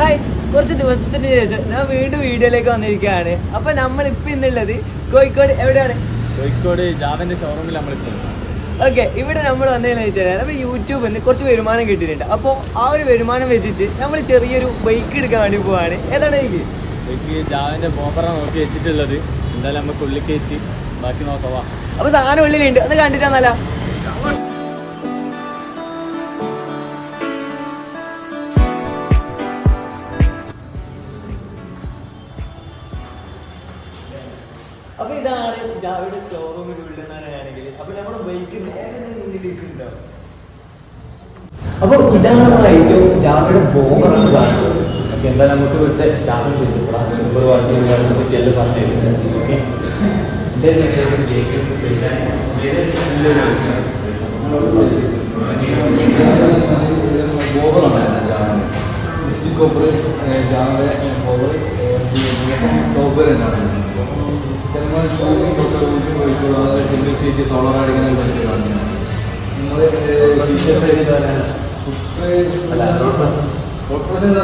Hi, കുറച്ച് ദിവസത്തിന് ശേഷം ഞാൻ വീണ്ടും വീഡിയോയിലേക്ക് വന്നിരിക്കുകയാണ്. അപ്പൊ നമ്മളിപ്പോ ഇന്നുള്ളത് കോഴിക്കോട് എവിടെയാണ്? കോഴിക്കോട് ജാവന്റെ ഷോറൂമിൽ നമ്മളിപ്പോൾ. ഓക്കെ, ഇവിടെ നമ്മൾ വന്നതെന്ന് വെച്ചാൽ അപ്പോൾ യൂട്യൂബിൽ നിന്ന് കുറച്ച് വരുമാനം കിട്ടിയിട്ടുണ്ട്. അപ്പോൾ ആ ഒരു വരുമാനം വെച്ചിട്ട് നമ്മൾ ചെറിയൊരു ബൈക്ക് എടുക്കാൻ വേണ്ടി പോവാണ്. ഏതാണ് ബൈക്ക്? ജാവന്റെ ബോംബറാണ് നോക്കി വെച്ചിട്ടുള്ളത്. എന്തായാലും നമുക്ക് ഉള്ളിൽ കയറ്റി ബാക്കി നോക്കാം. അപ്പോൾ സാധനം ഉള്ളിലുണ്ട്, അത് കണ്ടിട്ടാന്നല്ല. അപ്പൊ ഇതാണ് ജാവയുടെ ഷോറൂമിൽ ഉള്ളതാണെങ്കിൽ അപ്പൊ നമ്മുടെ ബൈക്ക് മുന്നിലേക്കുണ്ടോ? അപ്പൊ ഇതാണ് നമ്മുടെ ഏറ്റവും ജാവയുടെ ബോംബറാണ് കാണുന്നത്. ഓക്കെ, എന്തായാലും നമുക്ക് ഇവിടുത്തെ സ്റ്റാഫിനെ വിളിച്ചപ്പോഴാണ് പറ്റിയെല്ലാം പറഞ്ഞിരുന്നത്. ഓക്കെ, ബോബറാണ് Jawa district copper Jawa bobber topper എന്നാണ്. സിംഗിൾ സീറ്റ് സോളർ അടിക്കുന്ന സ്ഥലത്തിലാണ്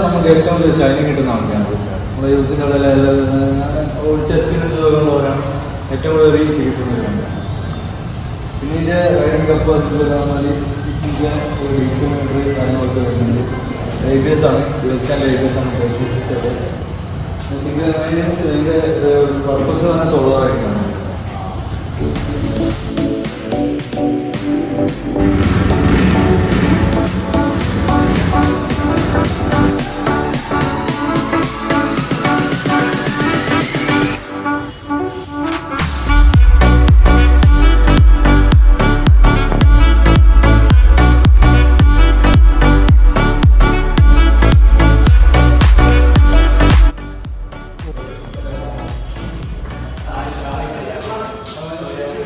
നമുക്ക് ഏറ്റവും കൂടുതൽ ഷൈനിങ് കിട്ടുന്ന ആൾക്കാരാണ്. നമ്മുടെ യൂത്തിൻ്റെ ഇടയിൽ ചെസ്റ്റിനടുത്ത് പോരാണ് ഏറ്റവും കൂടുതൽ റീച്ച് കിട്ടുന്നവരാണ്. പിന്നെ ഇതിൻ്റെ റൈഡിങ് കപ്പാസിറ്റി പറഞ്ഞാൽ കാര്യങ്ങളൊക്കെ വരുന്നുണ്ട്. ലൈബേഴ്സാണ്, 25 ലൈബേഴ്സാണ് സിംഗിൾ മൈനസ്. അതിൻ്റെ പർപ്പസ് തന്നെ സോളർ ആയിട്ടാണ്.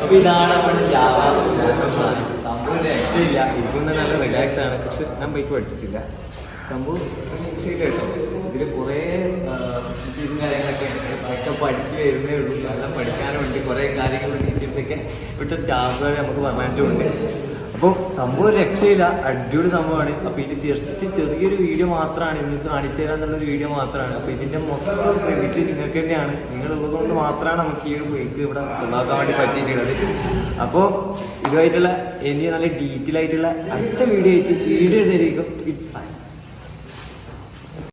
അപ്പൊ ഇതാണ് നമ്മുടെ ജാവ. സംഭവം രക്ഷയില്ല, ഇതൊന്നും നല്ല റിലാക്സ് ആണ്. പക്ഷെ ഞാൻ ബൈക്ക് പഠിച്ചിട്ടില്ല. സംഭവം രക്ഷയില്ല കേട്ടോ. ഇതിൽ കുറേ ഫെസിലിറ്റീസും കാര്യങ്ങളൊക്കെ ഉണ്ട്. ബൈക്ക് പഠിച്ച് വരുന്നേ ഉള്ളൂ, നല്ല പഠിക്കാനുണ്ട്. കുറേ കാര്യങ്ങളും ടീച്ചേഴ്സൊക്കെ ഇവിടുത്തെ സ്റ്റാഫുകൾ നമുക്ക് പറഞ്ഞിട്ടുണ്ട്. അപ്പോൾ സംഭവം രക്ഷയില്ല, അടിപൊളി സംഭവമാണ്. അപ്പോൾ ഇത് ചെറിയൊരു വീഡിയോ മാത്രമാണ് നിങ്ങൾക്ക് കാണിച്ചു തരാന്നുള്ളൊരു വീഡിയോ മാത്രമാണ്. അപ്പോൾ ഇതിൻ്റെ മൊത്തം ക്രെഡിറ്റ് നിങ്ങൾക്ക് തന്നെയാണ്. നിങ്ങളുള്ളത് കൊണ്ട് മാത്രമാണ് നമുക്ക് ഈ ഒരു ബൈക്ക് ഇവിടെ ഉണ്ടാക്കാൻ വേണ്ടി പറ്റിയിട്ടുള്ളത്. അപ്പോൾ ഇതുമായിട്ടുള്ള എനിക്ക് നല്ല ഡീറ്റെയിൽ ആയിട്ടുള്ള അടുത്ത വീഡിയോ ആയിട്ട് വീഡിയോ ചെയ്തിരിക്കും. It's fine.